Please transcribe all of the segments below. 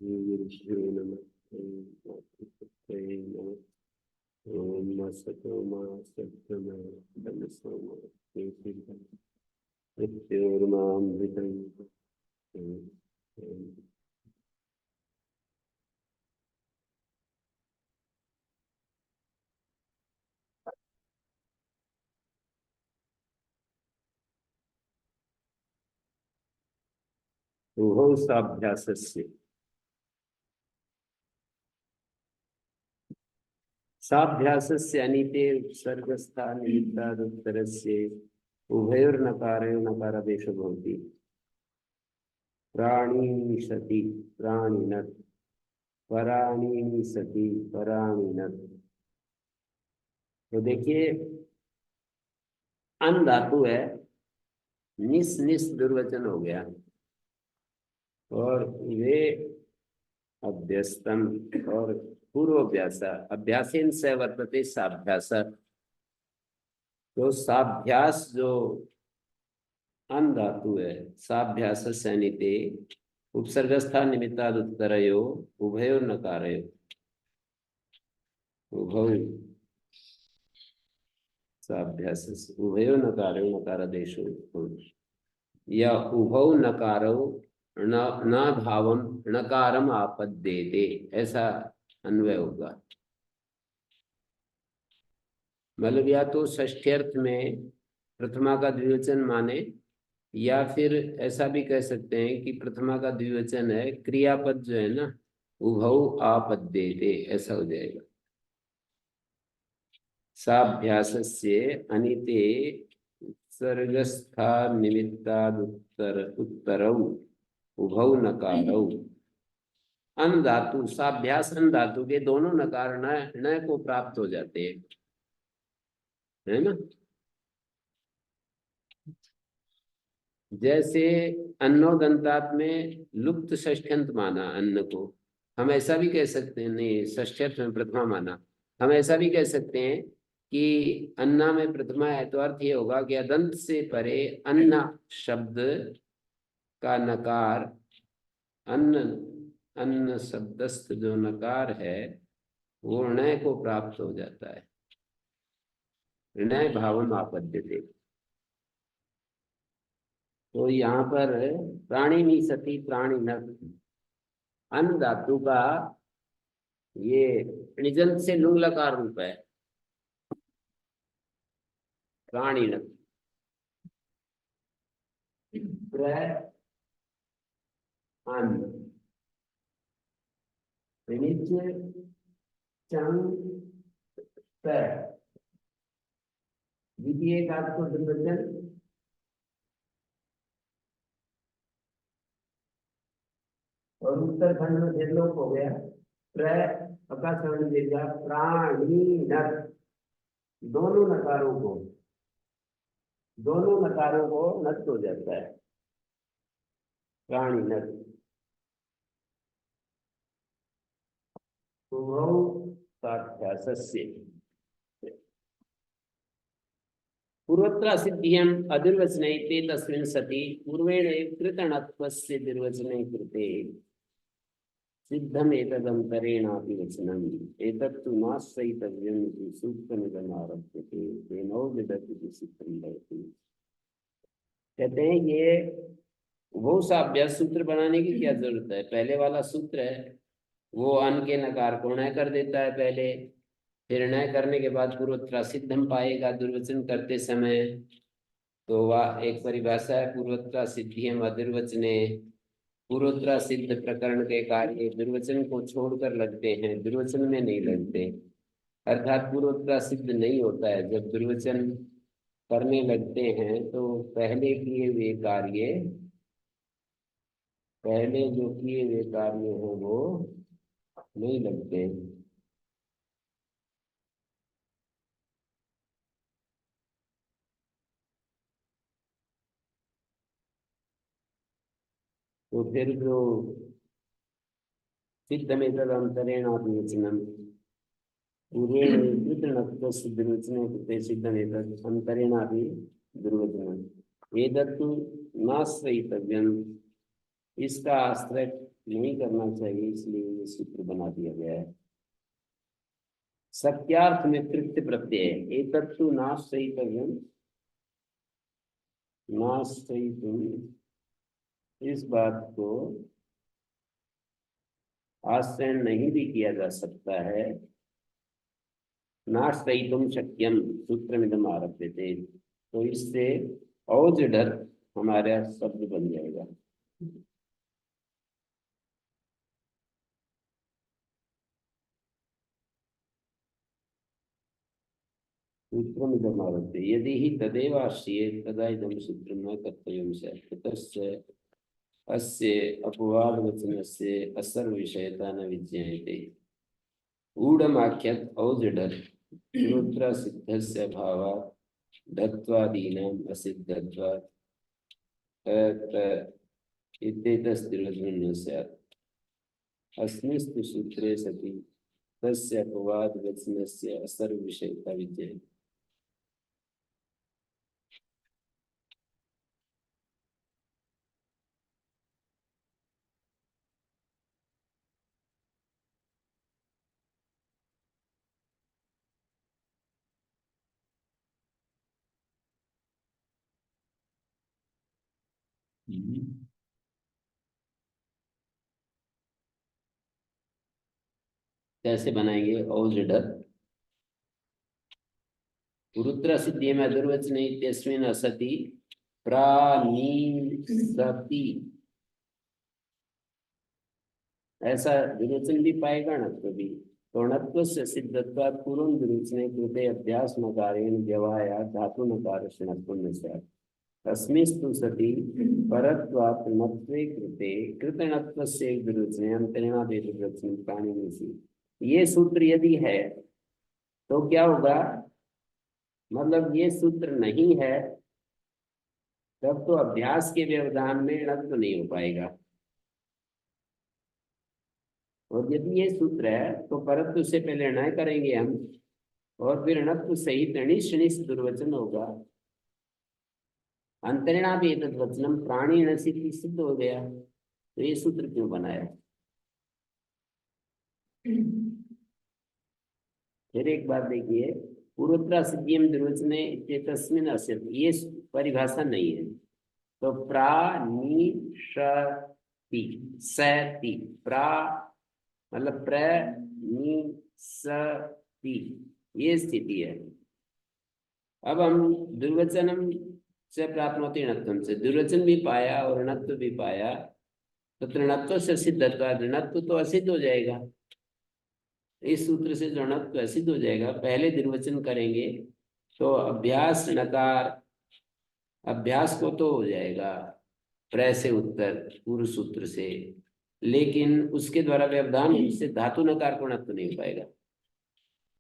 गुरुभ्यो नमः। ओम सतो मा सत्यम ब्रह्मसोमा मृत्योर्मामृतं। उभौ साभ्यासस्य साभ्यासस्य अनिते उपसर्गस्था निमित्तादुत्तरस्य उभयोर्नकारेण नकारादेशो भवति। प्राणिनि सति प्राणिनत्, पराणिनि सति पराणिनत्। तो देखिए, अन धातु है, निस निस दुर्वचन हो गया, और वे अभ्यस्तम और पूर्वाभ्यास अभ्यासेन से वर्तते साभ्यास। तो साभ्यास जो अन धातु है, साभ्यास सनिते उपसर्गस्था निमित्तादुत्तरयो उभयो नकारयो, उभौ साभ्यास उभयो नकारयो नकारादेशो या उभौ नकारो न भावम नकारम आपद्येते, ऐसा अन्वय होगा। मतलब या तो षष्ठ्यर्थ में प्रथमा का द्विवचन माने, या फिर ऐसा भी कह सकते हैं कि प्रथमा का द्विवचन है, क्रियापद जो है ना, उभौ आपद्येते, ऐसा हो जाएगा। साभ्यासस्य अनिते सर्गस्था निमित्तादुत्तरौ उभौ नकारौ। अन धातु साभ्यास अन धातु के दोनों नकार न को प्राप्त हो जाते हैं, है ना। जैसे अन्नोदंतात में लुप्त षष्ठ्यंत माना अन्न को, हम ऐसा भी कह सकते हैं, नहीं षष्ठ्यंत में प्रथमा माना, हम ऐसा भी कह सकते हैं कि अन्ना में प्रथमा है, तो अर्थ ये होगा कि अदंत से परे अन्ना शब्द का नकार, अन्न अन्न शब्दस्थ जो नकार है वो ऋणय को प्राप्त हो जाता है। ऋणय भावम आपद्यते। तो यहाँ पर प्राणिनि सति प्राणिनत्, अन्न धातु का ये णिजंत से लुंग लकार रूप है, प्राणिनत्। द्वितीय का आपको द्विवचन, और उत्तरखंड में देवलोक हो गया, प्राणिनत्। दोनों नकारों को नत हो जाता है, प्राणिनत्। उभौ साभ्यासस्य पूर्वत्र सिद्धियम् अदिर्वचनैते तस्मिन् सति पूर्वेण कृतणत्वस्य निर्वचने कृते सिद्धम् एतदन्तरेणापि वचनम् एतत्तु नाश्रयितव्यम् इति सूत्रमिदमारभ्यते तेनो विदति सिद्धं भवति। कहते हैं ये वो साभ्यास सूत्र बनाने की क्या जरूरत है। पहले वाला सूत्र है वो अन के नकार को णय कर देता है पहले, फिर णय करने के बाद पूर्वोत्तरा सिद्धम पाएगा दुर्वचन करते समय। तो वह एक परिभाषा है, पूर्वोत्तरा सिद्धियम अदुर्वचने। पूर्वोत्तरा सिद्ध प्रकरण के कार्य दुर्वचन को छोड़कर लगते हैं, दुर्वचन में नहीं लगते। अर्थात पूर्वोत्तरा सिद्ध नहीं होता है। जब दुर्वचन करने लगते हैं तो पहले किए हुए कार्य, पहले जो किए हुए कार्य हो वो नहीं लगते। तो फिर जो सिद्धमेतदन्तरेणाभिवचनम् पूर्वेण कृतणत्वस्य दुर्वचने कृते सिद्धमेतदन्तरेणापि दुर्वचनम् एतत्तु नाश्रयितव्यम्। इसका आश्रय नहीं करना चाहिए, इसलिए ये सूत्र बना दिया गया है। सत्यार्थ में तृप्त प्रत्यय एतत्तु नाश्रयितव्यम नाश्रयितुम, इस बात को आश्रय नहीं भी किया जा सकता है। नाश्रयितुम शक्यम सूत्रमिदम आरभ्यते, तो इससे औजडर हमारा शब्द बन जाएगा। सूत्रमिदम आरभ्यते यदि ही तदेव आश्रयेत तदा इदं सूत्रं न कर्तव्यं स्यात्, तस्य अस्य अपवादवचनस्य असर्वविषयता न विज्ञायते। ऊढमाख्यात् औजडर् सूत्रसिद्धस्य भावात् धत्वादीनाम् असिद्धत्वात् इत्येतस्तिर्वचनं न स्यात्। अस्मिस्तु सूत्रे सति तस्य अपवादवचनस्य असर्वविषयता विज्ञायते। कैसे बनाएंगे? औजडर रुद्र सिद्धि में दुर्वचन इत्यस्मिन् असति प्राणीसति, ऐसा दुर्वचन भी पाएगा णत्व भी। तो णत्व से सिद्धत्वात् पूर्वं दुर्वचने कृते अभ्यास नकारेण व्यवाया धातु नकार णत्वं स्यात्। तस्मिस्तु सति परत्वात् णत्वे कृते कृतणत्वस्य दुर्वचने अंतरेणादेव दुर्वचनं प्राणिनिसि। ये सूत्र यदि है तो क्या होगा? मतलब ये सूत्र नहीं है तब तो अभ्यास के व्यवधान में णत्व नहीं हो पाएगा, और यदि ये सूत्र है तो परत्व से पहले ण करेंगे हम, और फिर णत्व सहित णिश णिश दुर्वचन होगा। अंतरिणा भी एतद् वचनम प्राणी णसिति सिद्ध हो गया, तो ये सूत्र क्यों बनाया? फिर एक बात देखिए, पूर्वोत्तरा सिद्धियम दुर्वचने इत्येतस्मिन् अस्य, ये परिभाषा नहीं है। तो प्राणिशति सति, प्रा मतलब प्र-नि-स-ति, ये स्थिति है। अब हम दुर्वचनम से प्राप्नोति णत्वं से, दुर्वचन भी पाया और णत्व भी पाया, तो णत्व से सिद्धत्वात् णत्व तो असिद्ध हो जाएगा। इस सूत्र से जो णत्व असिद्ध हो जाएगा, पहले दुर्वचन करेंगे तो अभ्यास नकार, अभ्यास को तो हो जाएगा प्र से उत्तर पूर्व सूत्र से, लेकिन उसके द्वारा व्यवधान से धातु नकार को णत्व नहीं हो पाएगा।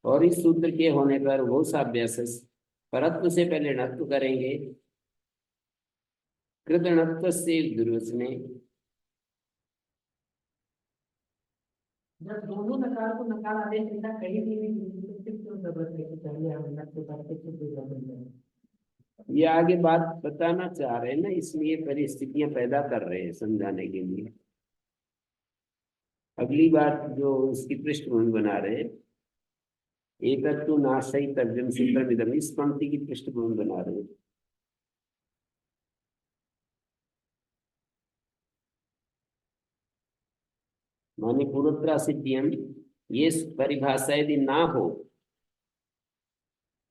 और इस सूत्र के होने पर वो साभ्यास परत्व से पहले णत्व करेंगे, कृत णत्व से दुर्वचने। जब दोनों नकार को नकार आदेश देता कहीं भी तो फिर क्यों जरूरत है कि पहले हम णत्व करके फिर दुर्वचन करें? ये आगे बात बताना चाह रहे हैं ना, इसलिए परिस्थितियां पैदा कर रहे हैं समझाने के लिए। अगली बात जो उसकी पृष्ठभूमि बना रहे हैं, एतत्तु नाश्रयितव्यं सूत्रमिदम्, इस पंक्ति की पृष्ठभूमि बना रहे हैं। माने पूर्वोत्तरा सिद्धियम, ये परिभाषा यदि ना हो,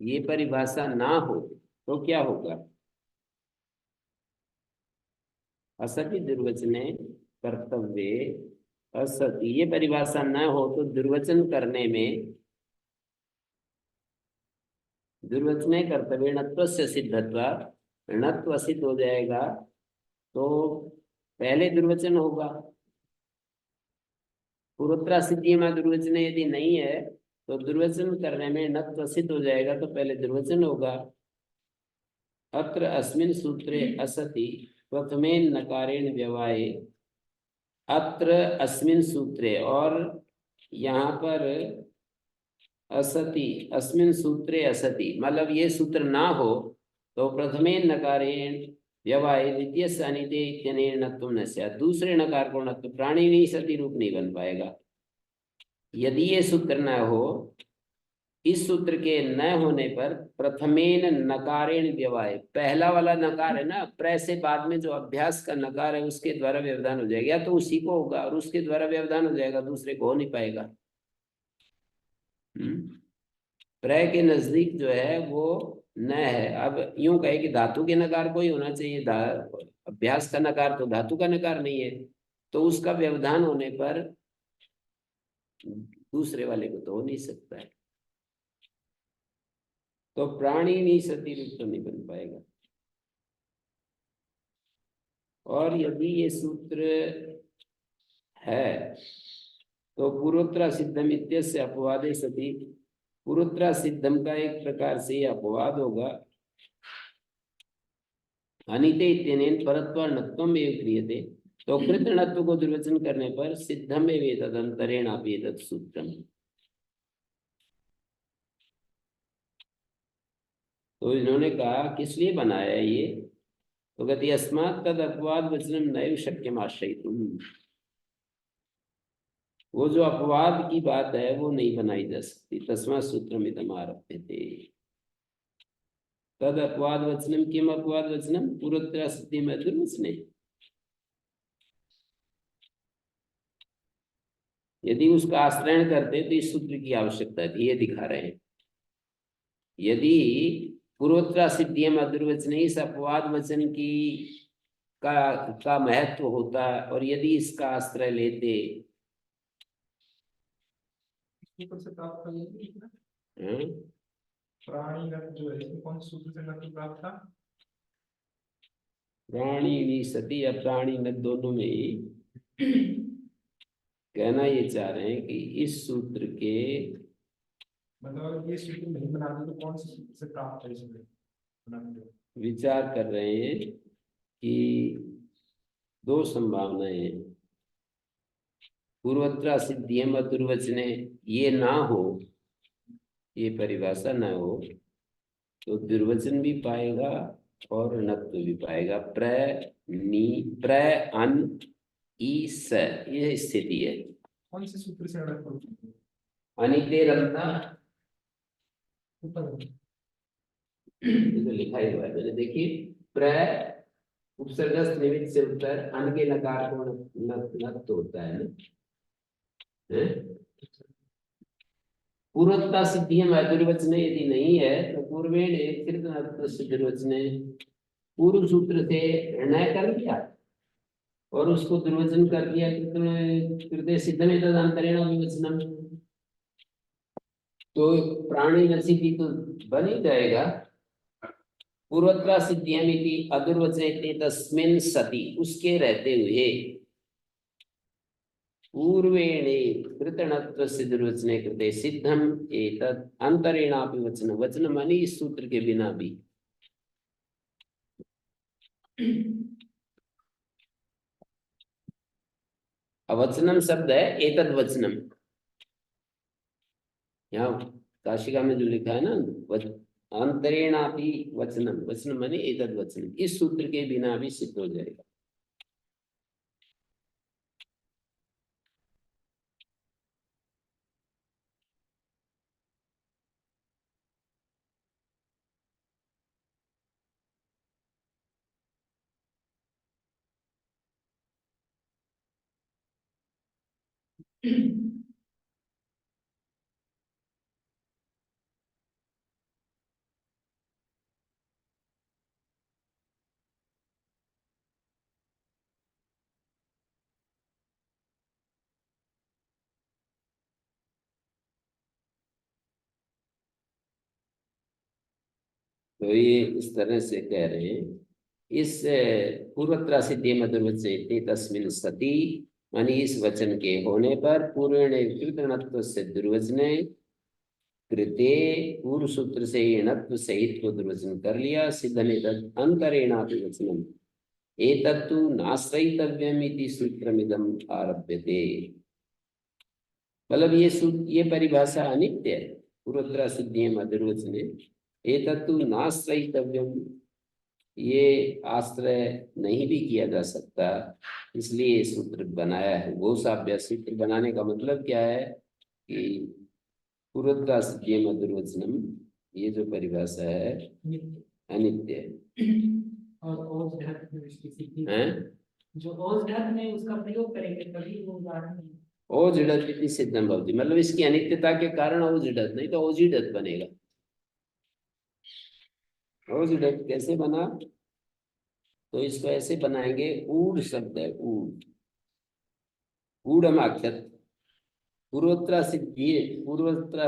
ये परिभाषा ना हो तो क्या होगा? असति दुर्वचने कर्तव्ये असति, ये परिभाषा न हो तो दुर्वचन करने में दुर्वचने कर्तव्य णत्व से सिद्धत्वात्, णत्व सिद्ध हो जाएगा तो पहले दुर्वचन होगा। पूर्वोत्तरा सिद्धि में दुर्वचन यदि नहीं है तो दुर्वचन करने में णत्व सिद्ध हो जाएगा तो पहले दुर्वचन होगा। अत्र अस्मिन् सूत्रे असति प्रथमेन नकारेण व्यवाये, अत्र अस्मिन् सूत्रे, और यहाँ पर असति, अस्मिन् सूत्रे असति, मतलब ये सूत्र ना हो तो प्रथमेन नकारेण व्यवाय द्वितीय अनिते इत्यनेन नत्वं न स्यात्। दूसरे नकार को नत्व प्राणी नहीं सती रूप नहीं बन पाएगा। यदि ये सूत्र न हो, इस सूत्र के न होने पर प्रथमेन नकारेण व्यवाय, पहला वाला नकार है ना, प्र से बाद में जो अभ्यास का नकार है उसके द्वारा व्यवधान हो जाएगा, या तो उसी को होगा और उसके द्वारा व्यवधान हो जाएगा, दूसरे को हो नहीं पाएगा। प्र के नजदीक जो है वो न है। अब यूं कहे कि धातु के नकार को ही होना चाहिए, अभ्यास का नकार तो धातु का नकार नहीं है, तो उसका व्यवधान होने पर दूसरे वाले को तो हो नहीं सकता है, तो प्राणी नहीं सती रूप तो नहीं बन पाएगा। और यदि ये सूत्र है तो पूर्वोत्तरा सिद्धम इत्यस्य अपवादे सती, पूर्वोत्तरा सिद्धम का एक प्रकार से अपवाद होगा। अनिते इत्यनेन परत्वानत्वम एव क्रियते, तो कृतणत्व को दुर्वचन करने पर सिद्धम एव तदंतरेणापि एतत् सूत्रम। तो इन्होंने कहा किस लिए बनाया है ये, तो कहती अस्मात् तद अपवाद वचनम नैव शक्यम आश्रयितुम, वो जो अपवाद की बात है वो नहीं बनाई जा सकती। तस्मात् सूत्रमिदम् आरभ्यते। तद अपवाद वचनम, किम अपवाद वचनम, पूर्वोत्तरा सिद्धिम दुर्वचने। यदि उसका आश्रयण करते तो इस सूत्र की आवश्यकता थी, ये दिखा रहे हैं। यदि पूर्वोत्तरा सिद्धियम अदुर्वचन, इस अपवाद वचन की का महत्व होता और यदि इसका आश्रय लेते, से प्राप्त कर लेंगे ना? हाँ? प्राणी नद जो है इसमें कौन से सूत्र से नद प्राप्त था? प्राणी सती या प्राणी न, दोनों में ही कहना ये चाह रहे हैं कि इस सूत्र के, मतलब ये सूत्र नहीं बनाते तो कौन से सूत्र से प्राप्त है इसमें बनाते? विचार कर रहे हैं कि दो संभावनाएं हैं। पूर्वोत्तरा सिद्धियम अदुर्वचने ये ना हो, ये परिभाषा ना हो, तो दुर्वचन भी पाएगा और नत्व भी पाएगा। प्र नी प्र अन ई स, ये स्थिति है। कौन से सूत्र से अड़क पड़ती? अनिते रत्ना, ऊपर ये तो लिखा ही हुआ है मैंने, देखिए प्र उपसर्गस्थ निमित्त से उत्तर, अन के नकार को नत्व होता है ना, पूर्वोत्तरा सिद्धियम अदुर्वचने यदि नहीं है तो पूर्वेण कृतवचने, पूर्व सूत्र से निर्णय कर लिया और उसको दुर्वचन कर दिया, कृते सिद्धमे तदंतरेण विवचनम, तो प्राणी नसिद्धि तो बन ही जाएगा। पूर्वोत्तरा सिद्धियम इति अदुर्वचने तस्मिन् सति, उसके रहते हुए पूर्वेणे कृतणत्वस्य दुर्वचने कृते सिद्धम एतत् अंतरेणापि वचन, वचन मानी इस सूत्र के बिना भी। अवचनम शब्द है एतद वचनम, यहाँ काशिका में जो लिखा है ना, अंतरेणापि वचनम, वचन मानी एतद वचनम, इस सूत्र के बिना भी सिद्ध हो जाएगा। तो ये इस तरह से कह रहे हैं, इस पूर्वोत्तरा सिद्धि मधुर्वचने तस्मिन् सति, मानी इस वचन के होने पर, पूर्वेण कृतणत्व से दुर्वचने कृते, पूर्व सूत्र से णत्व सहित को दुर्वचन कर लिया, सिद्धने तद अंतरेणापि वचनम एतत्तु नाश्रयितव्यम इति सूत्रमिदम् आरभ्यते। मतलब ये परिभाषा अनित्य है। पूर्वोत्तरा सिद्धियम अदुर्वचने एतत्तु नाश्रयितव्यम ये आश्रय नहीं भी किया जा सकता, इसलिए ये सूत्र बनाया है। वो साभ्य सूत्र बनाने का मतलब क्या है कि पूर्वता सिद्धि मधुर्वचनम, ये जो परिभाषा है अनित्य और ओज घट में उसकी सिद्धि है। जो ओज घट में उसका प्रयोग करेंगे तभी वो उदाहरण ओजिडत इति सिद्धम भवति, मतलब इसकी अनित्यता के कारण ओजिडत, नहीं तो ओजिडत बनेगा। ओजिडत कैसे बना, तो इसको ऐसे बनाएंगे, ऊड शब्द है, ऊड, ऊढ़माक्षर, पूर्वोत्तरा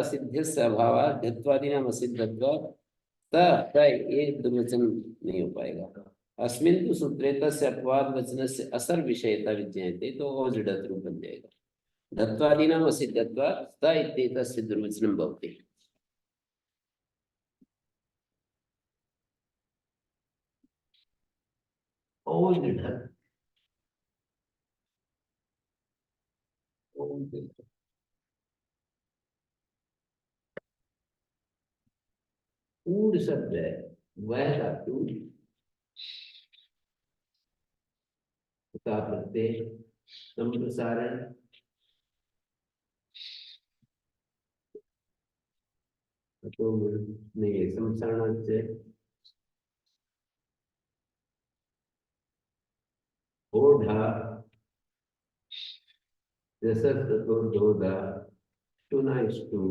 सिद्ध्यस्य अभावात् धत्वादीनाम असिद्धत्व, ये दुर्वचन नहीं हो पाएगा। अस्मिन् तु सूत्रे तस्य अपवाद वचनस्य असर विषयता विज्ञायते, तो ओजिडत रूप बन जाएगा। धत्वादीनाम असिद्धत्वात् त इत्येतस्य दुर्वचनं भवति। ओजिडत, ऊड शब्द है, वह धातु का प्रत्यय संप्रसारण तो नहीं, संप्रसारण से ओढ़ा जसस्ततो दोधा टुनाइस्तु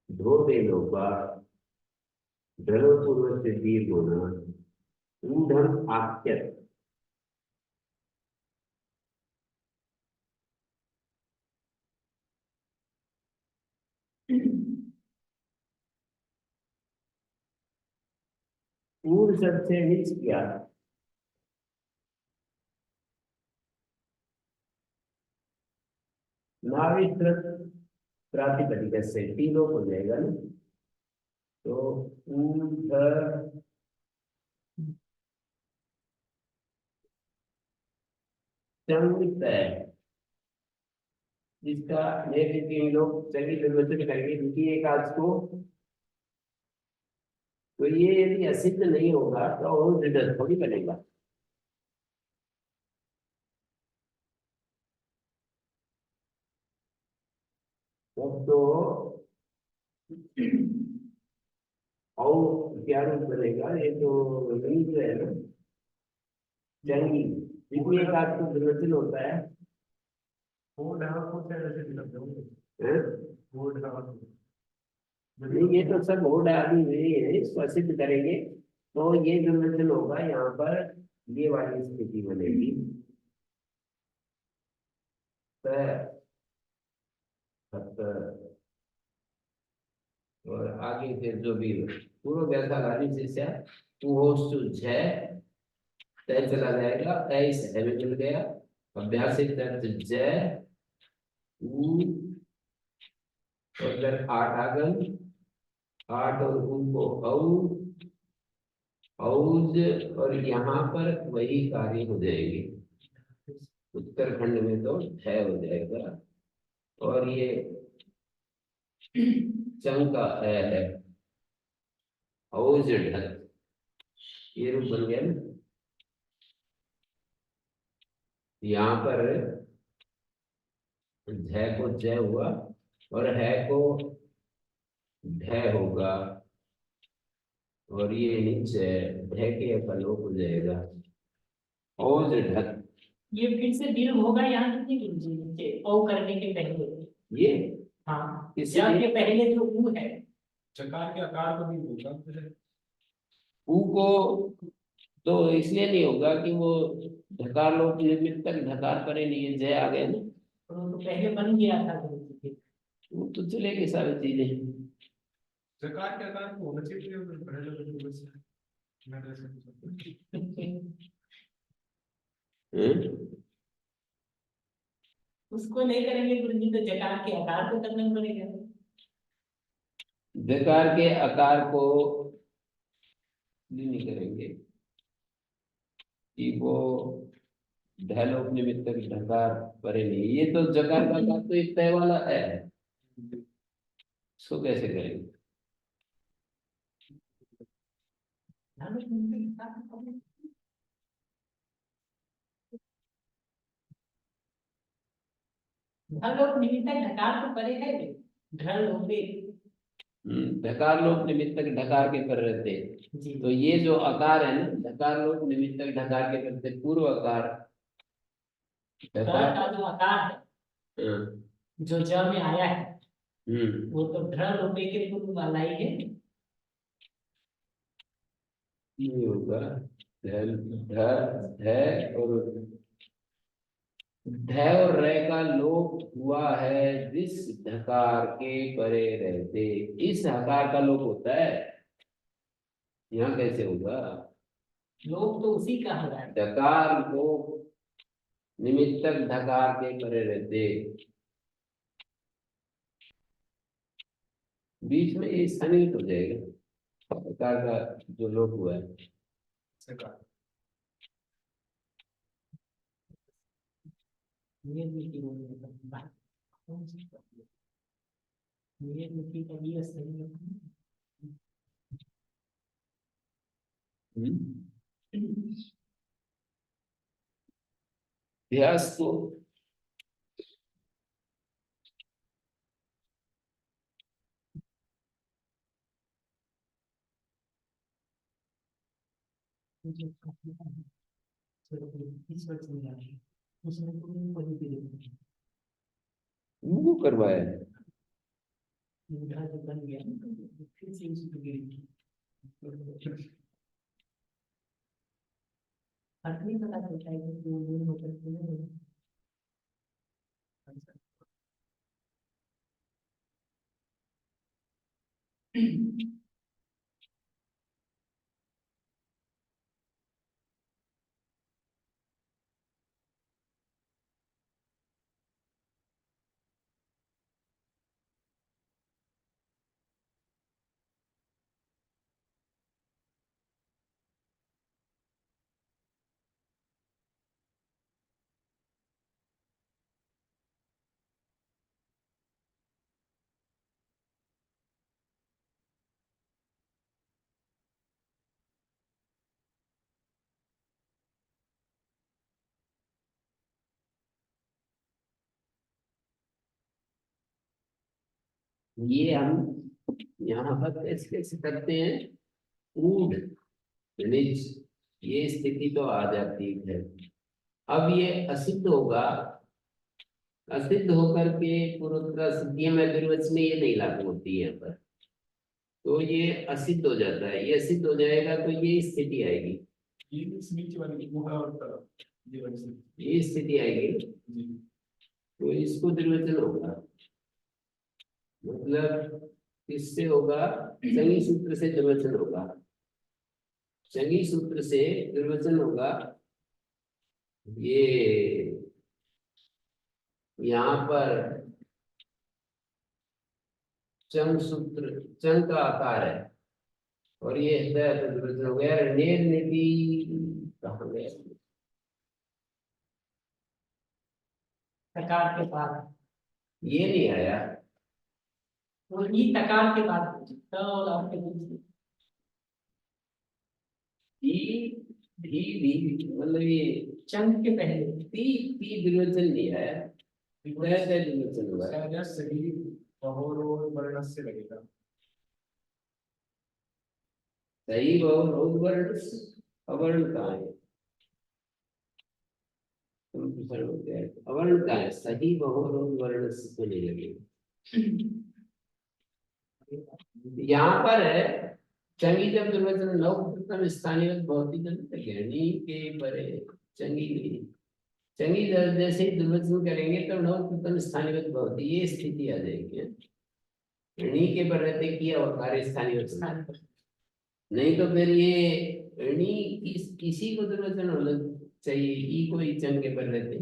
धोबे लोपा ढलो पूर्व से दीर्घ होना ऊढ़म आख्यत। ऊढ़ शब्द से मिक्स किया, नावित प्रातिपदिक से तीनों हो जाएगा ना, तो ऊढ़ चंग है, जिसका तीन लोग चंगी दुर्वचन करेंगे, क्योंकि एक आज को, तो ये यदि असिद्ध नहीं होगा तो और रिडल थोड़ी बनेगा। तब तो और क्या रूप बनेगा, ये तो नहीं जो है ना, चंगी, जिसमें एक आज को दुर्वचन होता है। वो ढाल को क्या ऐसे लग हैं? वो ढाल नहीं, ये तो सब हो डाली हुई है, इसको सिद्ध करेंगे तो ये दुर्वचन होगा, यहाँ पर ये वाली स्थिति बनेगी। और आगे फिर जो भी पूर्व व्याख्या गाली से तय चला जाएगा, तय इस है में मिल गया, अभ्यास जय ऊ, और फिर आठ आगम, आठ और ऊ को औज, और यहाँ पर वही कार्य हो जाएंगे। उत्तरखंड में तो है हो जाएगा, और ये चंग का है औज ढक, ये रूप बन गया ना। यहाँ पर झ को जय हुआ और है को ढ होगा, और ये नीचे ढ के अपलोप हो जाएगा, औज ढक। ये फिर से दीर्घ होगा यहाँ कितनी गुरुजी नीचे ओ करने के पहले, ये हाँ इसलिए या के पहले जो ऊ है, चकार के आकार को नहीं होगा, ऊ को तो इसलिए नहीं होगा कि वो ढकार लोग निर्मित तक ढकार करे नहीं है, जय आ गए ना, तो पहले बन गया था गुरुजी। वो तो चलेगी सारी चीजें। चकार के आकार को होना चाहिए, पहले तो बस मैं उसको नहीं करेंगे गुरुजी तो जकार के आकार को करना पड़ेगा। ढकार के आकार को नहीं करेंगे कि वो ढलोप निमित्त ढकार परे नहीं, ये तो जकार का आकार तो एक तय वाला है, इसको कैसे करेंगे। ढल लोग निमित्त ढकार तो परे है ढल लोगे ढकार लोग निमित्तक ढकार के पर रहते। जी तो ये जो आकार है ना, ढकार लोग निमित्तक ढकार के करते, पूर्व आकार ढ ढकार। का जो आकार है हाँ, जो ज में आया है हम्म, वो तो ढ लोगे के पूर्व वाला ही है। ये होगा ढल ढ ढ और ढ और रे का लोप हुआ है जिस ढकार के परे रहते। इस हकार का लोप होता है, यहाँ कैसे होगा? लोग तो उसी का हो रहा है। ढकार लोप निमित्तक ढकार के परे रहते। बीच में ये स्थानित हो जाएगा ढकार का जो लोप हुआ है। सकार ये मिट्टी बोल रहे हैं बात कौन सी ये मिट्टी का ये सही है। अभ्यास तो मुझे काफी इस वक्त में जाए उसमें तो नहीं वही पे देखो वो करवाया है। मुद्रा जो बन गया तो फिर से उसी पे गिरी फर्क नहीं पता चलता है कि वो दूर होकर के नहीं ये हम यहाँ पर कैसे कैसे करते हैं, ऊड निज, ये स्थिति तो आ जाती है। अब ये असिद्ध होगा, असिद्ध होकर के पूर्वोत्तर सिद्धियों में निर्वचन ये नहीं लागू होती है यहाँ पर, तो ये असिद्ध हो जाता है। ये असिद्ध हो जाएगा तो ये स्थिति आएगी, ये इस नीचे वाली गुहा और तरफ ये वाली से ये स्थिति आएगी, जी तो इसको निर्वचन होगा। मतलब इससे होगा संगी सूत्र से निर्वचन होगा, संगी सूत्र से निर्वचन होगा। ये यहाँ पर चंग सूत्र, चंग का आकार है और ये हृदय से निर्वचन हो गया। नेर नीति कहाँ गया? तकार के बाद ये नहीं आया। वो ई तकार के बाद त और आपके बीच भी मतलब ये चंद के पहले पी निर्वचन नहीं आया, हृदय से निर्वचन हुआ है। शायद सही अहोरोह वर्ण से लगेगा। सही बहु रोध वर्ण अवर्ण कहाँ है? अवर्ण कहाँ है? सही बहु रोध वर्ण से नहीं लगेगा। यहाँ पर है चंगी जब निर्वचन नव प्रथम स्थानीय भौतिक गहनी के परे चंगी नहीं, चंगी जैसे ही निर्वचन करेंगे तो नव प्रथम स्थानीय भौतिक ये स्थिति आ जाएगी। ऋणी के पर रहते किया और कार्य स्थानीय नहीं तो फिर ये ऋणी किसी को निर्वचन होना चाहिए, ई को ही चंग के पर रहते,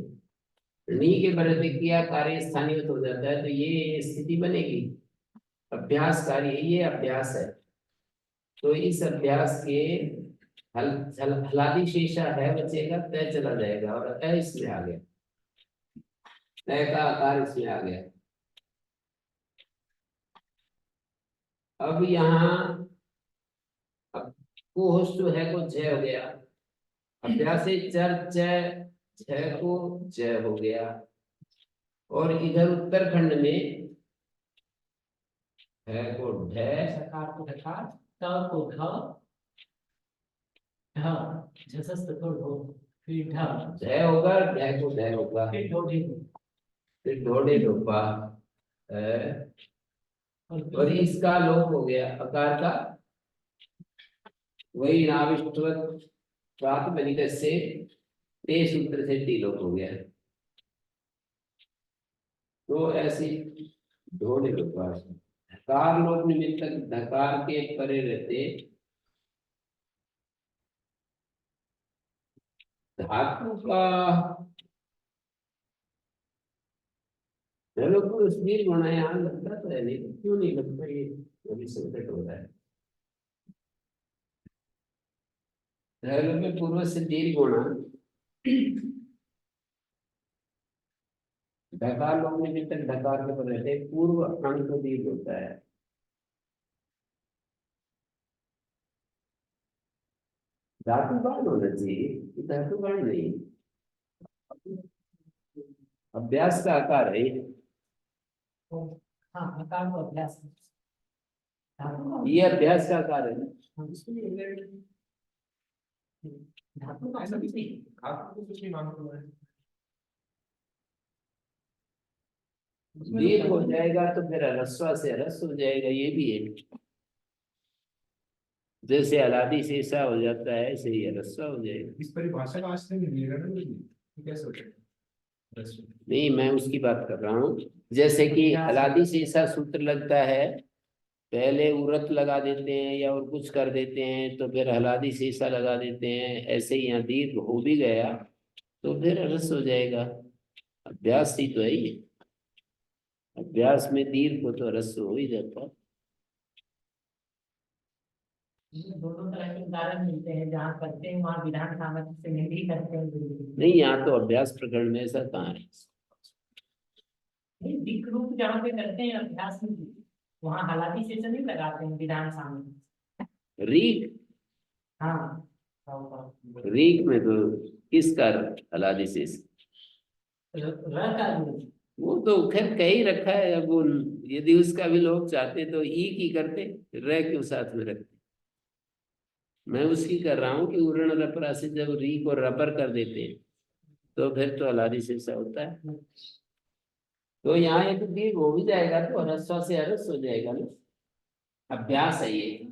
ऋणी के पर रहते किया कार्य स्थानीय हो जाता है तो ये स्थिति बनेगी। अभ्यास कार्य ये अभ्यास है, तो इस अभ्यास के हलादि शेषा है बचेगा, तय चला जाएगा और अ इसमें आ गया, तय का आकार इसमें आ गया। अब यहाँ कुहोस्तु है को जय हो गया, अभ्यासे चर जय जय को जय हो गया। और इधर उत्तरखंड में है को ढ, सकार को ढकार, त को ध, ढ झसस्त तो ढो, फिर ढ, जय होगा, ढ को ढ होगा, फिर ढो ढी, फिर ढोड़े ढोपा है। और इसका लोप हो गया, अकार का वही नाविष्टवत प्रातिपदिक से ते सूत्र से टी लोप हो गया। तो ऐसी ढोड़े लोपा, कार लोप निमित्तक धकार के परे रहते धातु का लोग को स्थिर होना है, यहाँ लगता तो है नहीं, क्यों नहीं लगता, ये अभी संकट हो रहा है। लोग में पूर्व से दीर्घ होना, ढकार लोग निमित्तक ढकार के पर रहते पूर्व अंक दीर्घ होता है। धातुबाण होना चाहिए, धातुबाण नहीं, अभ्यास का आकार है ये। हाँ आकार को अभ्यास, ये अभ्यास का आकार है। धातु का ऐसा कुछ कुछ नहीं। नहीं, धातु को कुछ नहीं मानता है। दीर्घ हो जाएगा तो फिर ह्रस्व से ह्रस्व हो जाएगा, ये भी है। जैसे अलादी से ऐसा हो जाता है, ऐसे ही ह्रस्व हो जाएगा। इस परिभाषा का आज तक नहीं मिलेगा ना मुझे, तो कैसे हो जाएगा? नहीं, मैं उसकी बात कर रहा हूँ। जैसे कि अलादी से ऐसा सूत्र लगता है, पहले उरत लगा देते हैं या और कुछ कर देते हैं, तो फिर हलादी शीशा लगा देते हैं, ऐसे ही यहाँ दीर्घ हो भी गया तो फिर रस हो जाएगा। अभ्यास ही तो है ये, अभ्यास में दीर्घ को तो रस हो ही जाता है। दोनों तरह के उदाहरण मिलते हैं, जहाँ करते हैं वहाँ विधान सामर्थ्य से नहीं करते हैं। नहीं, यहाँ तो अभ्यास प्रकरण में ऐसा कहाँ है। नहीं, दिक रूप जहाँ पे करते हैं अभ्यास में, वहाँ हालाती शेष नहीं लगाते हैं विधान सामर्थ्य। रीक, हाँ रीक में तो किसका हलादी शेष, र का रूप, वो तो खैर कह ही रखा है। अब वो यदि उसका भी लोग चाहते तो ई की करते, रह क्यों साथ में रखते। मैं उसकी कर रहा हूँ कि उरण रपरा से जब री को रबर कर देते हैं तो फिर तो अलादी शेषा होता है। तो यहाँ एक दीर्घ हो भी जाएगा तो ह्रस्व से ह्रस्व हो जाएगा ना, अभ्यास है ये।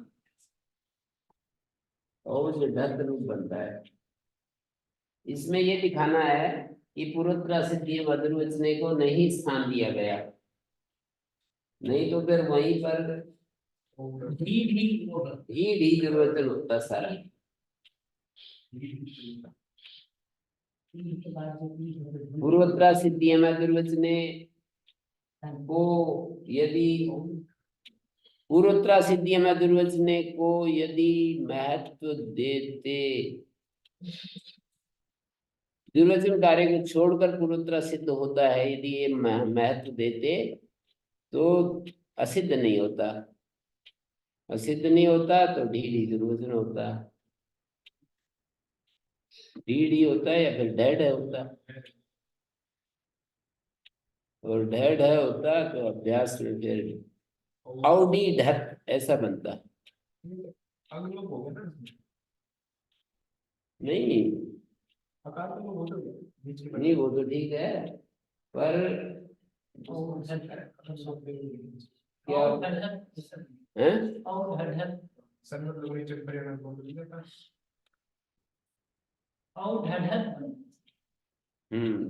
और जो ढर्त रूप बनता है, इसमें ये दिखाना है कि पूर्वोत्तरा सिद्धि मधुरवचने को नहीं स्थान दिया गया, नहीं तो फिर वहीं पर ही दुर्वचन होता सारा। पूर्वोत्तरा सिद्धि मधुरवचने को यदि पूर्वोत्तरा सिद्धि मधुरवचने को यदि महत्व देते, दुर्वचन कार्य को छोड़कर पूर्वोत्तरा सिद्ध होता है, यदि ये महत्व देते तो असिद्ध नहीं होता, असिद्ध नहीं होता तो ढीढ़ी दुर्वचन होता, ढीढ़ी होता है या फिर ढेढ़ होता, और ढेढ़ होता तो अभ्यास में फिर औडी ढत ऐसा बनता। अगले लोग हो गए ना, नहीं आकार तो लोग होते हैं बीच में। नहीं, वो तो ठीक है, पर क्या है संगत लोग ने चल परिणाम बोल दिया था।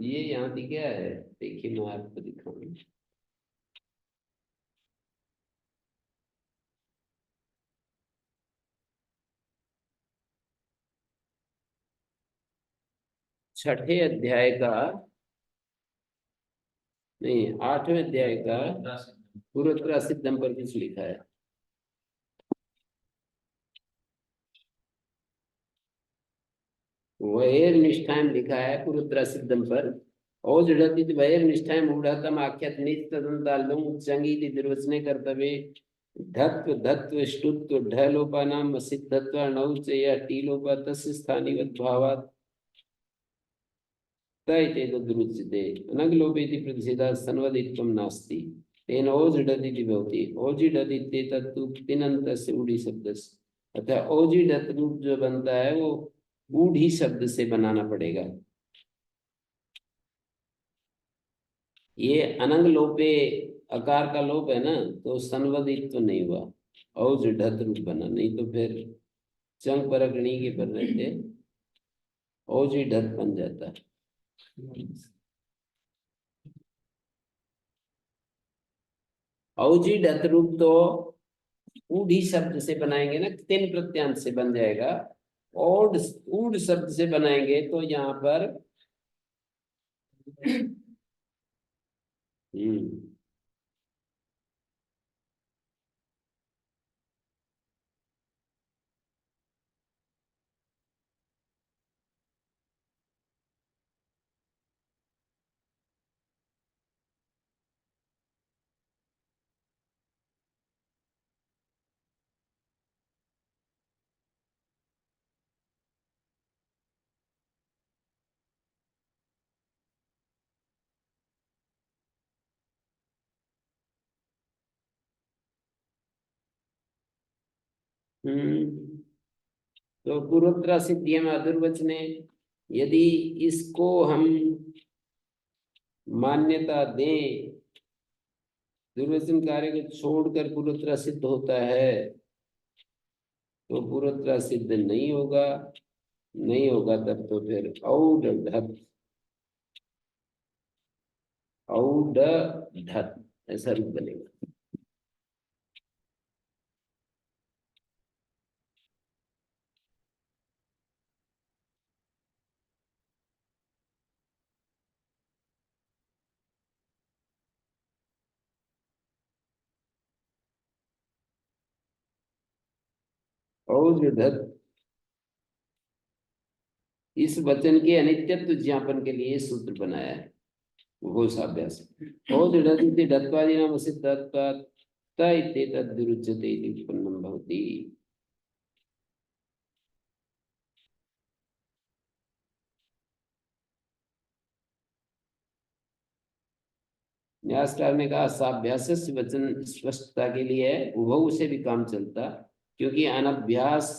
ये यहाँ पे क्या है, देखिए मैं आपको दिखाऊं। छठे अध्याय का, नहीं 8वें अध्याय का पूर्वोत्तरा सिद्धम पर कुछ लिखा है। वैर निष्ठाएं लिखा है पूर्वोत्तरा सिद्धम पर, और जड़ती वैर निष्ठाएं मूढ़तम आख्यात नित्य तदंतालुम चंगी निर्वचने कर्तव्य धत्व धत्व ष्टुत्व ढ लोपा नाम सिद्धत्व नौ च या टी लोपा तस्य स्थानिवत् भावात् त इत्येतद्रुच्यते अनङ् लोपेति प्रतिषेधात् सन्वदित्वं नास्ति तेन ओझडत् इति भवति ओजिडत् इत्येतत् तु तिङन्तस्य ऊढि शब्दस्य अतः ओजिडत् रूप जो बनता है वो ऊढि शब्द से बनाना पड़ेगा। ये अनंग लोपे अकार का लोप है ना, तो संवदित्व नहीं हुआ, औज ढत रूप बना, नहीं तो फिर चंग परगणी के पर रहते औजी ढत बन जाता है। औजी ढत रूप तो ऊढ़ी शब्द से बनाएंगे ना, तीन प्रत्यांत से बन जाएगा। और ऊढ़ शब्द से बनाएंगे तो यहाँ पर तो पूर्वोत्तरा सिद्धि में अधुर्वचने, यदि इसको हम मान्यता दें, दुर्वचन कार्य को छोड़कर पूर्वोत्तरा सिद्ध होता है, तो पूर्वोत्तरा सिद्ध नहीं होगा। नहीं होगा तब तो फिर औड ढत, औड ढत ऐसा रूप बनेगा। औड ढत इस वचन के अनित्यत्व ज्ञापन के लिए सूत्र बनाया है, घोषाभ्यास। औड ढत इति ढत्वादि नाम सिद्धत्वात् त इत्येतद्विरुच्यते इति उत्पन्नं भवति। न्यासकार ने कहा साभ्यास वचन स्पष्टता के लिए उभव से भी काम चलता, क्योंकि अनभ्यास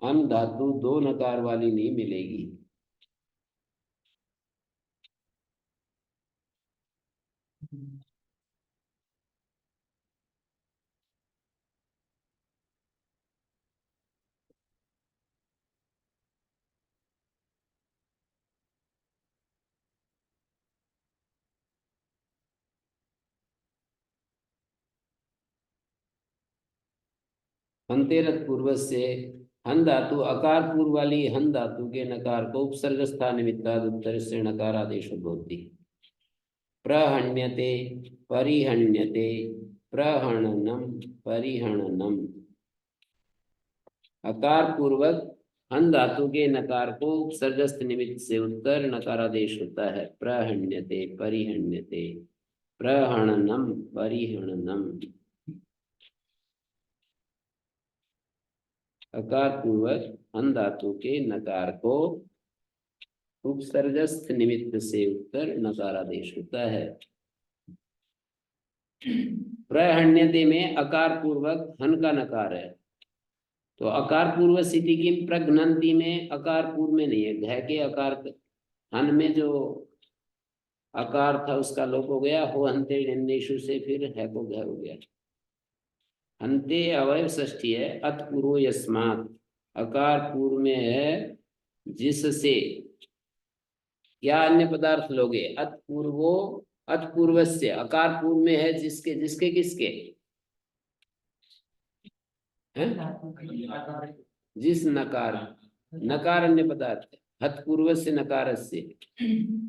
अन धातु दो नकार वाली नहीं मिलेगी। हंतेरत पूर्व से हन धातु अकार पूर्व वाली हन धातु के नकार को उपसर्ग स्थान निमित्ताद उत्तर से नकार आदेश होती। प्रहण्यते परिहण्यते प्रहणनम परिहणनम, अकार पूर्वक हन धातु के नकार को उपसर्गस्थ निमित्त से उत्तर नकारादेश होता है। प्रहण्यते परिहण्यते प्रहणनम परिहणनम, अकार पूर्वक हन धातु के नकार को उपसर्गस्थ निमित्त से उत्तर नकारादेश होता है। प्रहण्यते में अकार पूर्वक हन का नकार है, तो अकार पूर्व स्थिति की प्रघ्नंती में अकार पूर्व में नहीं है, घ के अकार हन में जो अकार था उसका लोप हो गया, हो हंते निन्नेशु से फिर है को घ हो गया। हंते अवयव षष्ठी है, अत पूर्व यस्मात्, अकार पूर्व में है जिससे, क्या अन्य पदार्थ लोगे, अत पूर्वो अत पूर्वस्य, अकार पूर्व में है जिसके, जिसके किसके हैं? जिस नकार, नकार अन्य पदार्थ है, हत पूर्व से नकार से,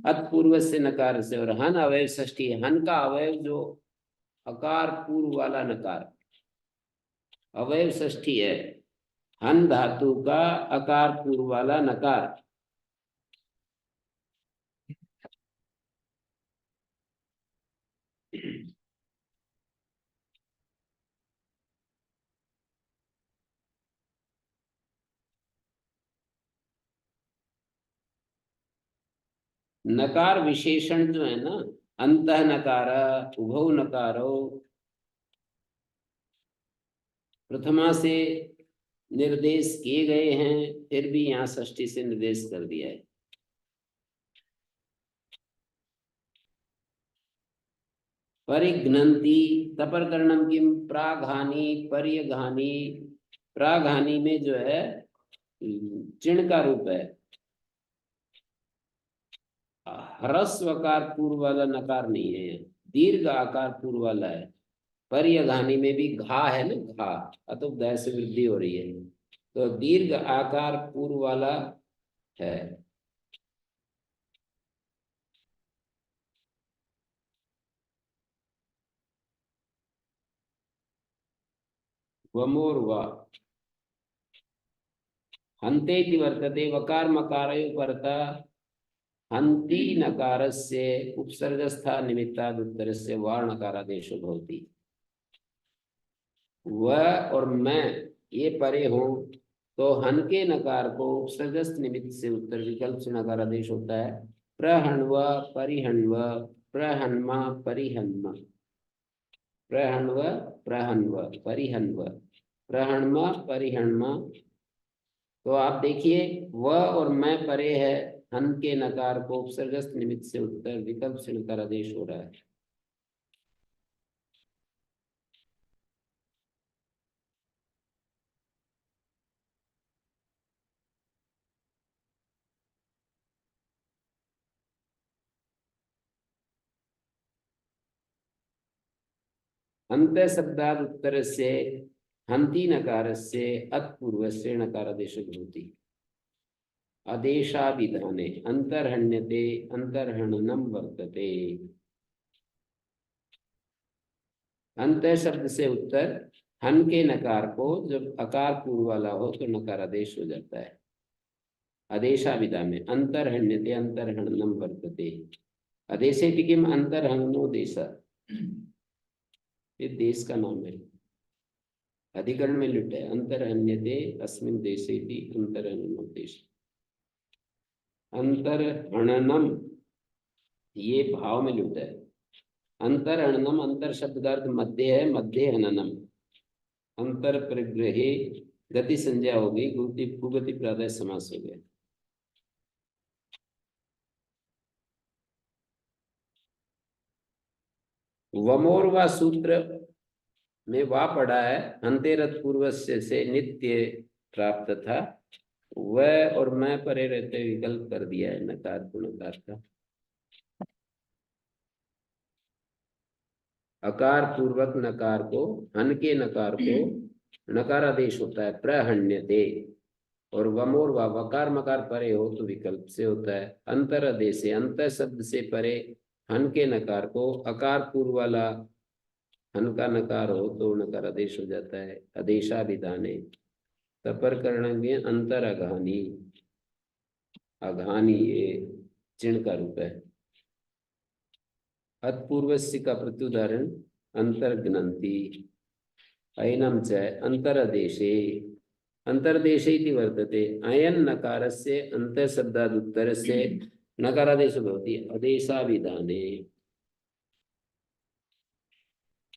अत पूर्व से नकार से, और हन अवयव षष्ठी, हन का अवयव जो अकार पूर्व वाला नकार, अवयव षष्ठी है हन धातु का अकार पूर्व वाला नकार। नकार विशेषण जो है ना, अंतः नकार, उभौ नकारो, प्रथमा से निर्देश किए गए हैं, फिर भी यहाँ षष्ठी से निर्देश कर दिया है। परिघ्नन्ति तपरकरणम किम प्राघानी पर्यघानी, प्राघानी में जो है चिण का रूप है, ह्रस्वकार पूर्व वाला नकार नहीं है, दीर्घ आकार पूर्व वाला है। पर्यघानी में भी घा है ना, घा अतुप दय से वृद्धि हो रही है, तो दीर्घ आकार पूर्व वाला है। वमोर्वा हन्ते इति वर्तते, वकार मकारयो परता हन्ति नकारस्य उपसर्गस्था निमित्ताद् उत्तरस्य वार्णकारादेशो भवति। वह और मैं ये परे हो तो हन के नकार को उपसर्गस्थ निमित्त से उत्तर विकल्प से नकारादेश होता है। प्रहण्व परिहण्व, प्रहन्मा परिहन्मा, प्रहण्व प्रहन्व परिहन्व, प्रहण्मा परिहन्मा। तो आप देखिए वह और मैं परे है, हन के नकार को उपसर्गस्थ निमित्त से उत्तर विकल्प से नकारादेश हो रहा है। अंत शब्दाद उत्तर से हन्ति नकार से अत्पूर्व से नकारादेश भवति। आदेशाभिधाने अंतर्हण्यते अंतर्हणनम वर्तते। अंत शब्द से उत्तर हन के नकार को जब अकार पूर्व वाला हो तो नकारादेश हो जाता है। आदेशाभिधा में अंतर्हण्यते अंतर्हणनम वर्तते। आदेशे किम अंतर्हणनो देश, ये देश का नाम है, अधिकरण में लुट है। अंतर्हण्यते अस्मिन् देशे इति अंतर्हणनो देश। अंतर्हणनम ये भाव में लुट है। अंतर्हणनम अंतर शब्द का अर्थ मध्य है, मध्य हननम। अंतर परिग्रहे गति संज्ञा हो गई, कुगति प्रातः समास हो गया। वमोर्वा सूत्र में वा पढ़ा है, अंतेरथ पूर्व से नित्य प्राप्त था, वह और मैं परे रहते विकल्प कर दिया है नकार गुणकार का। अकार पूर्वक नकार को, हन के नकार को नकारादेश होता है प्रहण्यते, और वमोर वा वकार मकार परे हो तो विकल्प से होता है। अंतरादेश से, अंत शब्द से परे हन के नकार को अकार पूर्व वाला हन का नकार हो तो नकारादेश हो जाता है। आदेशाभिधाने तपर करणंगे अंतर अघानी, अघानी ये चिण का रूप है। अत्पूर्वस्य का प्रत्युदाहरण अंतर्घ्नन्ति। अयनम च अंतरदेशे, अंतरदेशे इति वर्तते। अयन नकारस्य अंत शब्दाद् उत्तरस्य नकारादेश भवति आदेशाभिधाने।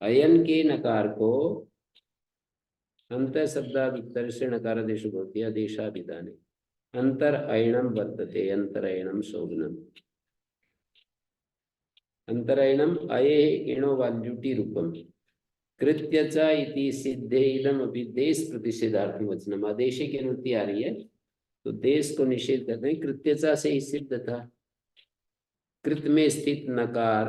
अयन के नकार को अंत शब्दाद् उत्तर से नकारादेश भवति आदेशाभिधाने। अंतर अयनम वर्तते, अंतरयनम शोभनम। अंतरयनम अये इणो वाल्यूटी रूपम कृत्य च इति सिद्धे इदम अभी देश प्रतिषेधार्थम वचनम। आदेशे की अनुमति आ रही है तो देश को निषेध करते हैं। कृत्य च से ही सिद्ध था। कृत में स्थित नकार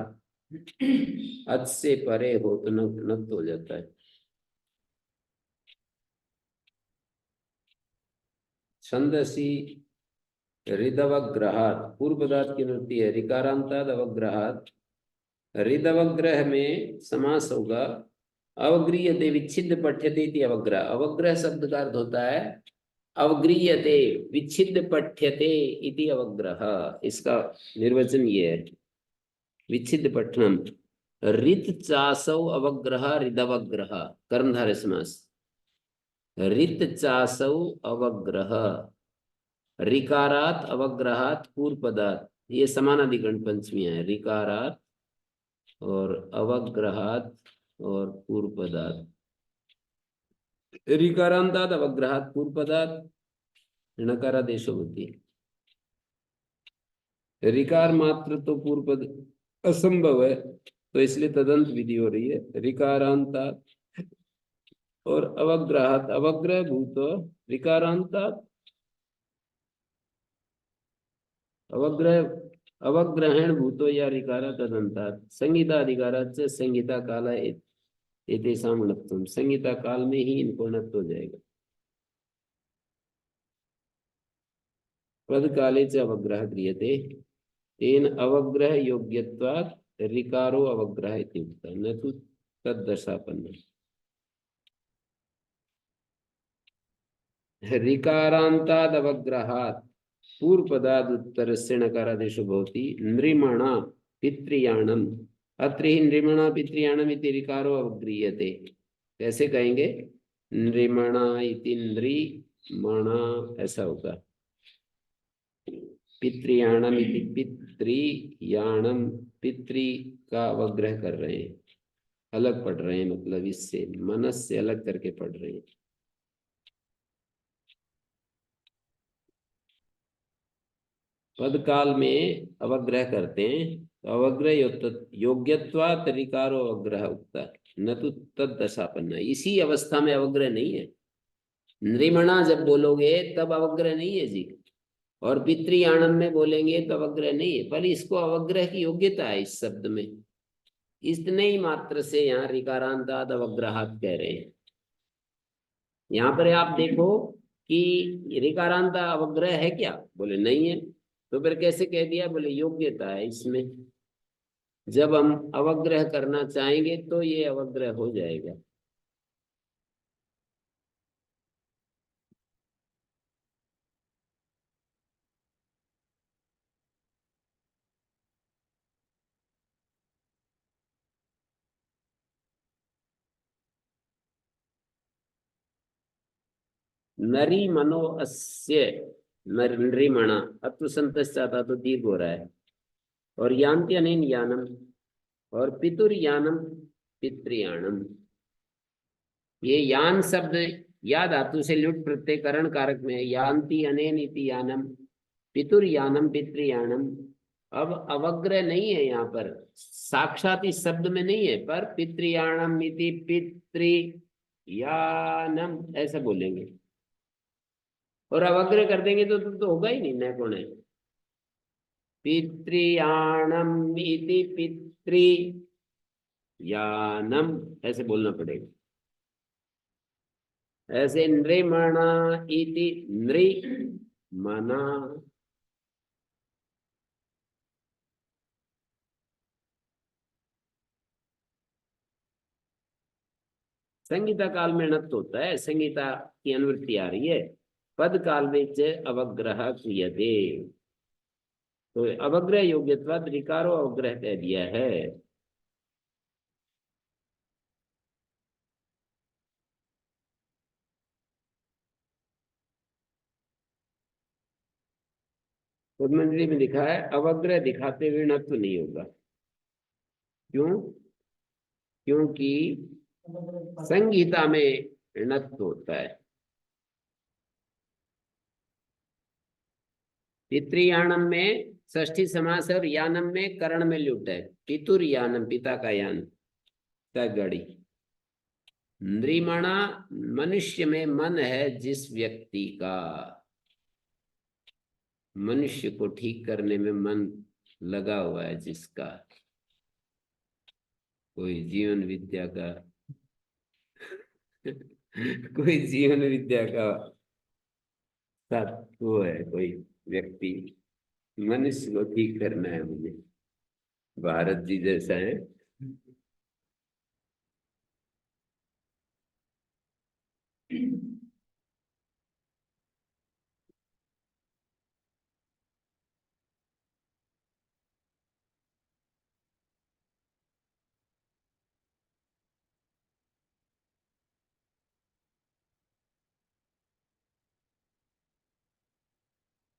अच से परे हो तो नक्त हो जाता है। छंदसी हृदवग्रहात, पूर्व पदार्थ की अनुमति है। ऋकारांताद अवग्रहात, हृदवग्रह में समास होगा अवग्रीयते विच्छिन्न पठ्यते इति अवग्रह। अवग्रह शब्द का अर्थ होता है अवग्रीयते विच्छिन्न पठ्यते इति अवग्रह। इसका निर्वचन ये है विच्छिन्न पठनम। ऋत चासौ अवग्रह हृदवग्रह, कर्मधारय समास। ऋत चासौ अवग्रह, ऋकारात अवग्रहात पूर्व पदार्थ, ये समानाधिकरण पंचमी है, ऋकारात और अवग्रहात और पूर्वपदात्। ऋकारांतात् अवग्रहात् पूर्वपदात् णकारादेशो होती है। ऋकार मात्र तो पूर्वपद असंभव है, तो इसलिए तदंत विधि हो रही है। ऋकारांतात् और अवग्रहात्, अवग्रह भूत ऋकारांतात्, अवग्रह अवग्रहण भूतो या ऋकारा तदंतात् संहिता अधिकारात् च संहिता काला एतेषां णत्वम्। संहिता काल में ही इनको णत्व हो जाएगा। पद काले च अवग्रह क्रियते तेन अवग्रह योग्यत्वात् ऋकारो अवग्रह इति उक्तः न तु तद्दशापन्न। ऋकारान्ताद् अवग्रहात् पूर्वपदाद् उत्तरस्य णकारादेशो भवति नृमणा पितृयाणम्। अत्र ही नृमणा पितृयाणम् इति ऋकारो अवग्रीयते। कैसे कहेंगे? नृमणा इति नृमणा ऐसा होगा। पितृयाणम इति पितृयाणम, पितृ का अवग्रह कर रहे हैं, अलग पढ़ रहे हैं, मतलब इससे मनस से अलग करके पढ़ रहे हैं। पद काल में अवग्रह करते हैं तो अवग्रह योग्यत्वात् ऋकारो अवग्रह उक्ता न तो तद्दशापन्न। इसी अवस्था में अवग्रह नहीं है। नृमणा जब बोलोगे तब अवग्रह नहीं है जी, और पितृयाणम में बोलेंगे तो अवग्रह नहीं है, पर इसको अवग्रह की योग्यता है इस शब्द में। इतने ही मात्र से यहाँ ऋकारांताद् अवग्रहात् कह रहे हैं। यहाँ पर आप देखो कि ऋकारांत अवग्रह है क्या? बोले नहीं है। तो फिर कैसे कह दिया? बोले योग्यता है इसमें। जब हम अवग्रह करना चाहेंगे तो ये अवग्रह हो जाएगा। नरी मनो अस्य नृमणा, अब तो संतस चाहता तो दीर्घ हो रहा है। और यान्त्यनेन यानम और पितुर्यानम पितृयानम। ये यान शब्द या धातु से लुट प्रत्यय करण कारक में है। यान्ति अनेन इति यानम, पितुर्यानम पितृयानम। अब अवग्रह नहीं है यहाँ पर, साक्षात इस शब्द में नहीं है, पर पितृयानम इति पितृयानम ऐसा बोलेंगे। और अवग्रह कर देंगे तो होगा ही नहीं, न कौन है। पितृयानम इति पितृयानम ऐसे बोलना पड़ेगा। ऐसे नृमणा इति नृमणा। संगीता काल में णत्व होता है, संगीता की अनुवृत्ति आ रही है। पद काल में अवग्रह क्रियते, तो अवग्रह योग्यत्वात् ऋकारो अवग्रह कह दिया है। पद्मंजलि में लिखा है अवग्रह दिखाते हुए णत्व नहीं होगा। क्यों? क्योंकि संगीता में णत्व होता है। पितृयानम में षष्ठी समास है और यानम में करण में लुट है। पितुर यानम, पिता का यान का गड़ी। नृमणा मनुष्य में मन है जिस व्यक्ति का, मनुष्य को ठीक करने में मन लगा हुआ है जिसका, कोई जीवन विद्या का कोई जीवन विद्या का साथ वो है, कोई व्यक्ति, मनुष्य को ठीक करना है मुझे, भारत जी जैसा है।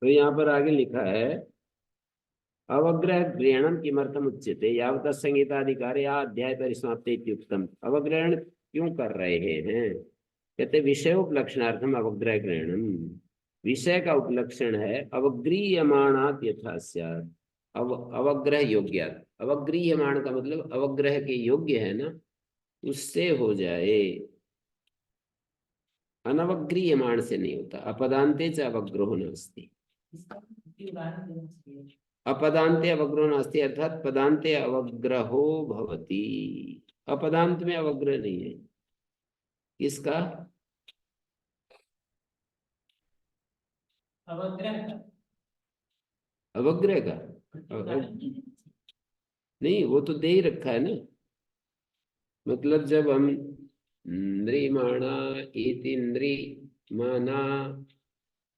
तो यहाँ पर आगे लिखा है अवग्रह ग्रहणम किमर्थम उच्यते यावत संहिताधिकार या अध्याय परिसमाप्ते इत्युक्तम। अवग्रहण क्यों कर रहे हैं? कहते विषय उपलक्षणार्थम अवग्रह ग्रहणम। विषय का उपलक्षण है अवग्रीयमाणात यथा स्यात्। अवग्रह योग्यात्। अवग्रीयमाण का मतलब अवग्रह के योग्य है ना, उससे हो जाए। अनवग्रीयमाण से नहीं होता। अपदान्ते च अवग्रहो नास्ति। इसका कोई उदाहरण देना चाहिए। अपदान्ते अवग्रहो नास्ति अर्थात पदान्ते अवग्रहो भवति। अपदान्त में अवग्रह नहीं है। किसका? अवग्रह का अवग्रह का उदाहरण नहीं देना चाहिए। नहीं, वो तो दे ही रखा है ना। मतलब जब हम इंद्रियमाणा इति इंद्रियमाणा,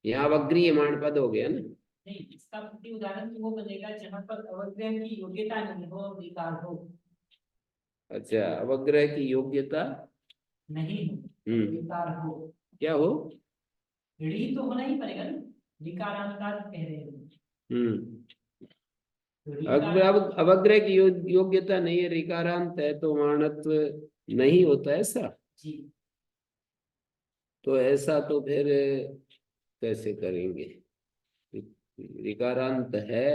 यहाँ अवग्रीयमाण पद हो गया ना। नहीं, इसका कोई उदाहरण तो वो बनेगा जहाँ पर अवग्रह की योग्यता नहीं हो, विकार हो। अच्छा, अवग्रह की योग्यता नहीं हो, विकार हो। क्या हो? ऋणी तो होना ही पड़ेगा ना, विकारांतर कह रहे हैं। तो अवग्रह की योग्यता नहीं है, ऋकारांत है तो मानत्व नहीं होता ऐसा। जी। तो ऐसा तो फिर कैसे करेंगे? ऋकारांत है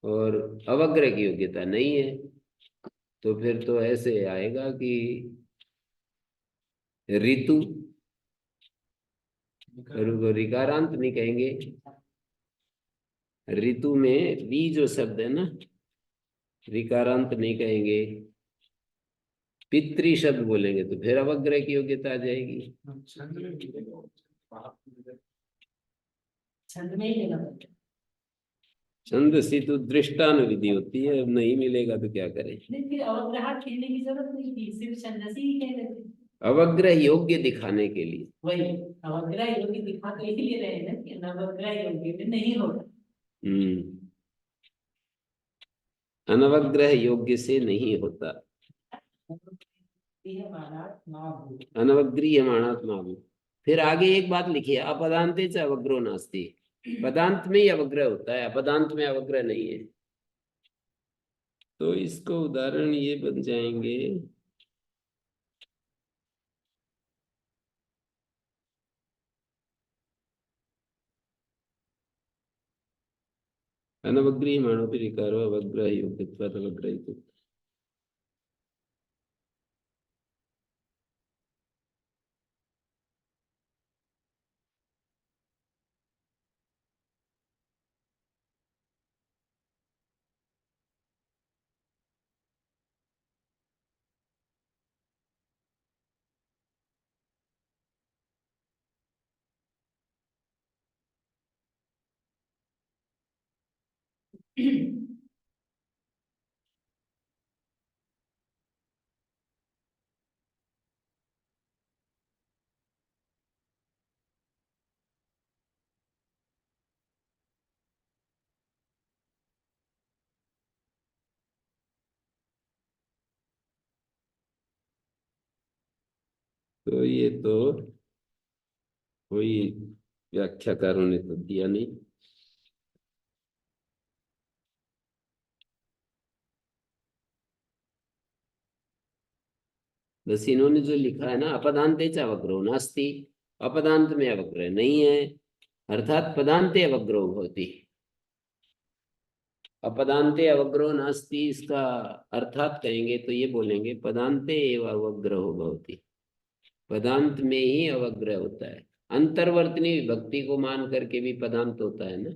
और अवग्रह की योग्यता नहीं है, तो फिर तो ऐसे आएगा कि ऋतु, ऋकारांत नहीं कहेंगे। ऋतु में री जो शब्द है ना, ऋकारांत नहीं कहेंगे। पितृ शब्द बोलेंगे तो फिर अवग्रह की योग्यता आ जाएगी। छंद में मिलेगा। छंद में ही लेना पड़ेगा। छंद सी तो दृष्टानुविधि होती है, अब नहीं मिलेगा तो क्या करें? नहीं, फिर अवग्रह कहने की जरूरत नहीं थी, सिर्फ छंदसी ही कह देते। अवग्रह योग्य दिखाने के लिए। वही अवग्रह योग्य दिखा तो इसलिए रहे ना कि नवग्रह योग्य में नहीं होगा। अनवग्रह योग्य से नहीं होता। अनवग्रीयमाणात्मा। फिर आगे एक बात लिखी है, अपदान्ते च अवग्रहो नास्ति। पदांत में ही अवग्रह होता है, अपदांत में अवग्रह नहीं है। तो इसको उदाहरण ये बन जाएंगे, अनवग्रीयमाणोऽपि ऋकारो अवग्रह योग्यत्वात् अवग्रहीतो। तो ये तो कोई व्याख्याकारों ने तो दिया नहीं। बस इन्होंने जो लिखा है ना, अपदान्ते च अवग्रहो नास्ति, अपदांत में अवग्रह नहीं है, अर्थात पदान्ते अवग्रहो भवति। अपदान्ते अवग्रहो नास्ति, इसका अर्थात कहेंगे तो ये बोलेंगे पदान्ते एव अवग्रहो भवति। पदांत में ही अवग्रह होता है। अंतर्वर्तनी विभक्ति को मान करके भी पदांत होता है ना,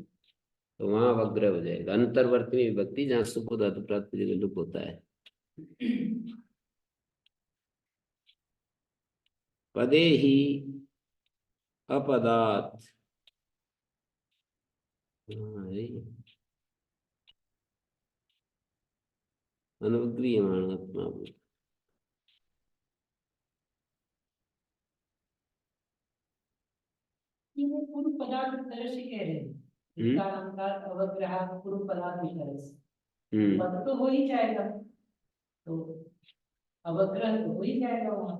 तो वहां अवग्रह हो जाएगा। अंतर्वर्तनी विभक्ति जहाँ सुख धातु प्राप्त जगह लुक होता है। पदे ही अपदात। अनुग्रीयमाणात्मा। ये वो पूर्व पदार्थ तरह से कह रहे हैं, विकारांतर अवग्रह पूर्व पदार्थ की तरह से। पद तो हो ही जाएगा, तो अवग्रह तो हो ही जाएगा वहां।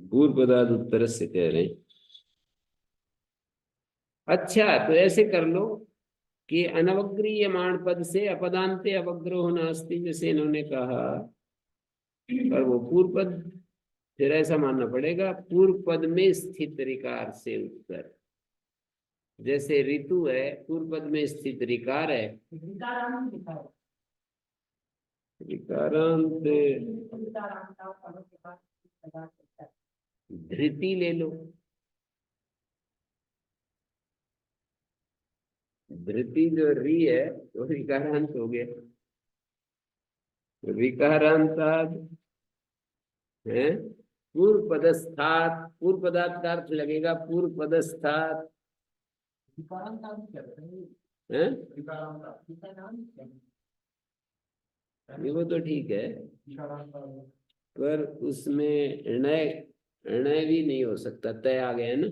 पूर्व पदार्थ उत्तर से कह रहे हैं। अच्छा, तो ऐसे कर लो, कि अनवग्रीयमाण पद से अपदान्ते अवग्रहो नास्ति, जैसे इन्होंने कहा, पर वो पूर्व पद, फिर ऐसा मानना पड़ेगा पूर्व पद में स्थित रिकार से उत्तर। जैसे ऋतु है, पूर्व पद में स्थित रिकार है, विकारांत लिखा है। रिकारांत विकारांत का पद के बाद पदार्थ होता है। धृति ले लो, धृति जो री है वो रिकारांत हो गया, विकारांताद है। पूर्व पदस्थात, पूर्व पदार्थ का अर्थ लगेगा पूर्व पदस्थात विकारांत का क्या है? है। विकारांत विकारांत क्या है? ये वो तो ठीक है, विकारांत पर उसमें णय भी नहीं हो सकता, तय आ गया ना,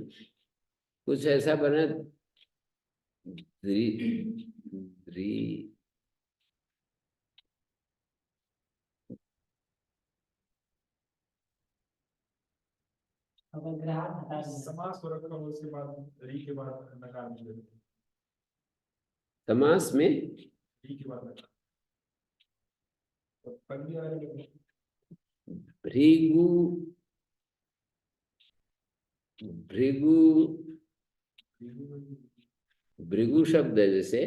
कुछ ऐसा बना री, री अवग्रहात हटा दिया। समास हो रखा हो, उसके बाद री के बाद नकार मिल जाता है। समास में री के बाद नकार तो पद भी आ रहे हैं। भृगु, भृगु, भृगु शब्द है जैसे,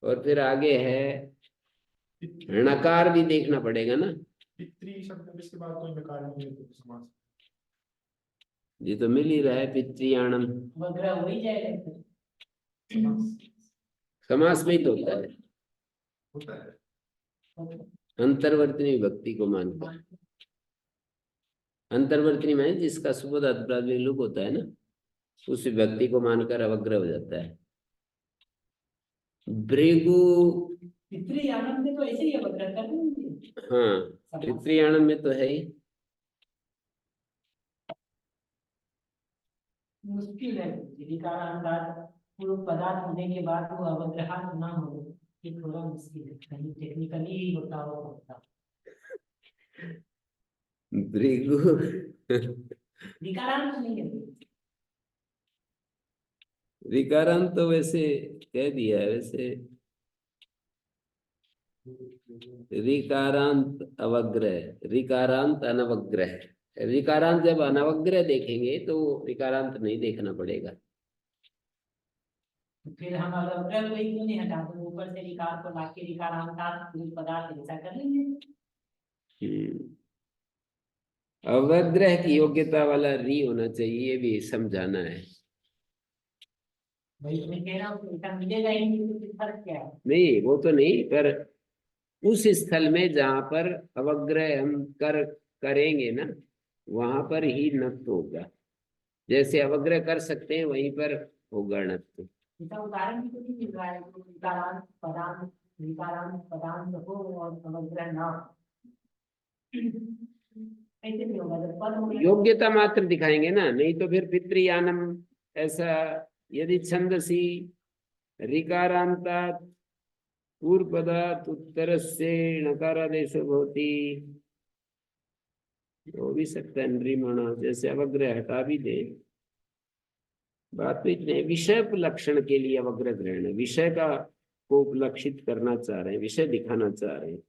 और फिर आगे है णकार भी देखना पड़ेगा ना। पितृ शब्द इसके बाद कोई नकार नहीं है तो समास। ये तो मिल ही रहा है, पितृयाणम अवग्रह हो ही जाएगा फिर। समास समास में ही तो होता है, होता है। अंतर्वर्तनी विभक्ति को मानकर। अंतर्वर्तनी में जिसका सुबोधात प्राथमिक लोप होता है ना, उस विभक्ति को मानकर अवग्रह हो जाता है। भृगु, पितृयानम में तो ऐसे ही अवग्रह कर देंगे। हाँ पितृयाणम में तो है ही। मुश्किल है विकारांत पूर्व पदार्थ होने के बाद वो अवग्रह ना हो, ये थोड़ा मुश्किल है, कहीं टेक्निकली ही होता होगा। भृगु विकारांत नहीं है। विकारांत तो वैसे कह दिया है, वैसे रिकारांत अवग्रह, रिकारांत अनवग्रह। रिकारांत जब अनवग्रह देखेंगे तो रिकारांत नहीं देखना पड़ेगा। फिर हम अवग्रह को ही क्यों नहीं हटा दो, ऊपर से विकार को लाके विकारांत पूर्व पदार्थ ऐसा कर लेंगे। अवग्रह की योग्यता वाला री होना चाहिए, भी समझाना है। भाई मैं कह रहा हूँ ऐसा मिलेगा ही नहीं, तो फिर फर्क क्या है? नहीं वो तो नहीं, पर उस स्थल में जहां पर अवग्रह हम करेंगे ना, वहां पर ही नत्व होगा। जैसे अवग्रह कर सकते हैं वहीं पर होगा नत्व। इसका उदाहरण भी तो नहीं मिल रहा है कि विकारांत पदांत हो और अवग्रह ना हो। ऐसे नहीं होगा जब पद हो। योग्यता मात्र दिखाएंगे ना, नहीं तो फिर पितृयानम ऐसा, यदि छंदसी ऋकारांतात् पूर्वपदात् उत्तरस्य णकारादेशो भवति, हो भी सकता है नृमण, जैसे अवग्रह हटा भी दे। बात तो इतने विषय लक्षण के लिए अवग्रह ग्रहण है, विषय का को उपलक्षित करना चाह रहे हैं, विषय दिखाना चाह रहे हैं।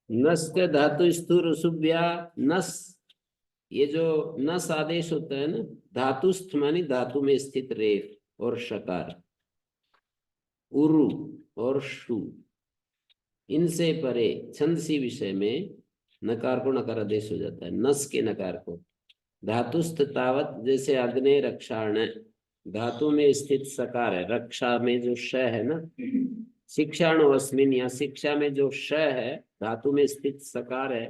नस्त धातु स्थूर सुभ्या नस, ये जो नस आदेश होता है ना, धातुस्थ मानी धातु में स्थित रेफ और शकार, उरु और शु, इनसे परे छंदसी विषय में नकार को नकार आदेश हो जाता है, नस के नकार को। धातुस्थ तावत, जैसे अग्ने रक्षाण, धातु में स्थित सकार है, रक्षा में जो श है ना, शिक्षाण अस्मिन, या शिक्षा में जो श है धातु में स्थित सकार है,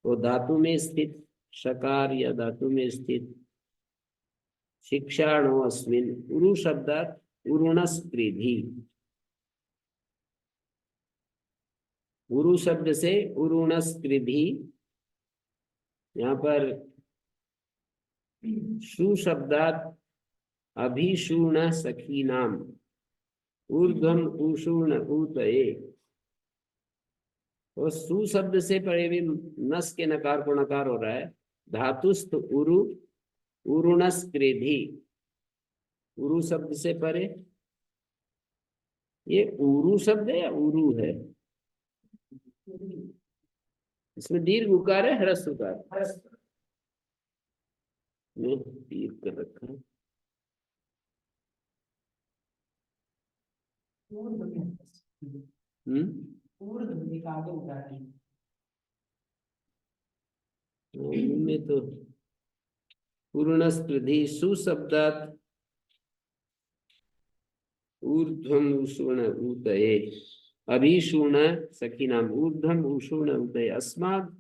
तो धातु में स्थित शकार या धातु में स्थित शिक्षाणो अस्मिन, उरु शब्दात उरुणस कृधि, उरु शब्द से उरुणस कृधि। यहाँ पर शु शब्दात अभिशूर्ण सखी नाम, ऊर्ध्वम उषूर्ण ऊतये, तो सु शब्द से परे भी नस के नकार को नकार हो रहा है। धातुस्थ उरु, उरुणस कृधि, उरु शब्द से परे, ये उरु शब्द है या उरु है? इसमें दीर्घ उकार है ह्रस्व उकार? में तीर कर रखा है। में तो पूर्णस्पृधि सुशब्दात् ऊर्ध्वम उषूण उदये, अभिषूण सखीनाम ऊर्ध्वम उषूण उदये, अस्माद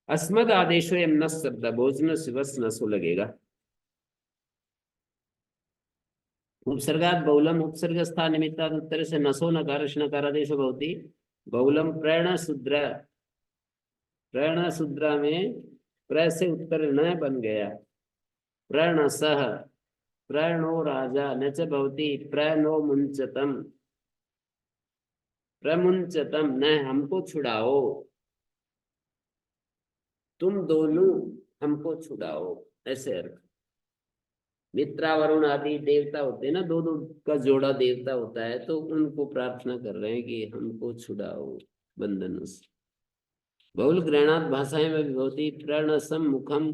अस्मद आदेशो यम नस शब्द भोजन शिवस नसो लगेगा। उपसर्गात बहुलम उपसर्ग स्थान निमित्तात् उत्तर से नसो नकारश नकारादेशो भवति। बहुलम प्रेण शूद्र, प्रेण शूद्र में प्र से उत्तर न बन गया। प्रणसः, प्रणो राजा न च भवति प्रणो मुंचतम, प्रमुंचतम न हमको छुड़ाओ, तुम दोनों हमको छुड़ाओ, ऐसे अर्थ। मित्रा वरुण आदि देवता होते हैं ना, दो दो का जोड़ा देवता होता है, तो उनको प्रार्थना कर रहे हैं कि हमको छुड़ाओ बंधनों से। बहुल ग्रहणात भाषाएं में भी होती, प्रणसम मुखम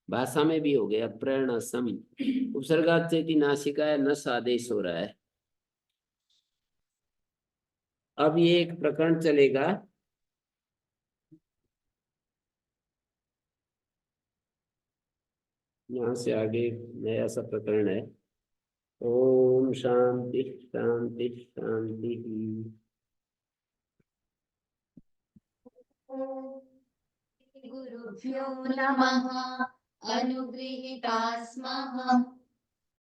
भाषा में भी हो गया प्रणसम। उपसर्गात चेति नासिका है, नस आदेश हो रहा है। अब ये एक प्रकरण चलेगा, यहाँ से आगे नया सा प्रकरण है। ओम शांति शांति शांति। गुरुभ्यो नमः। अनुगृहीता स्मः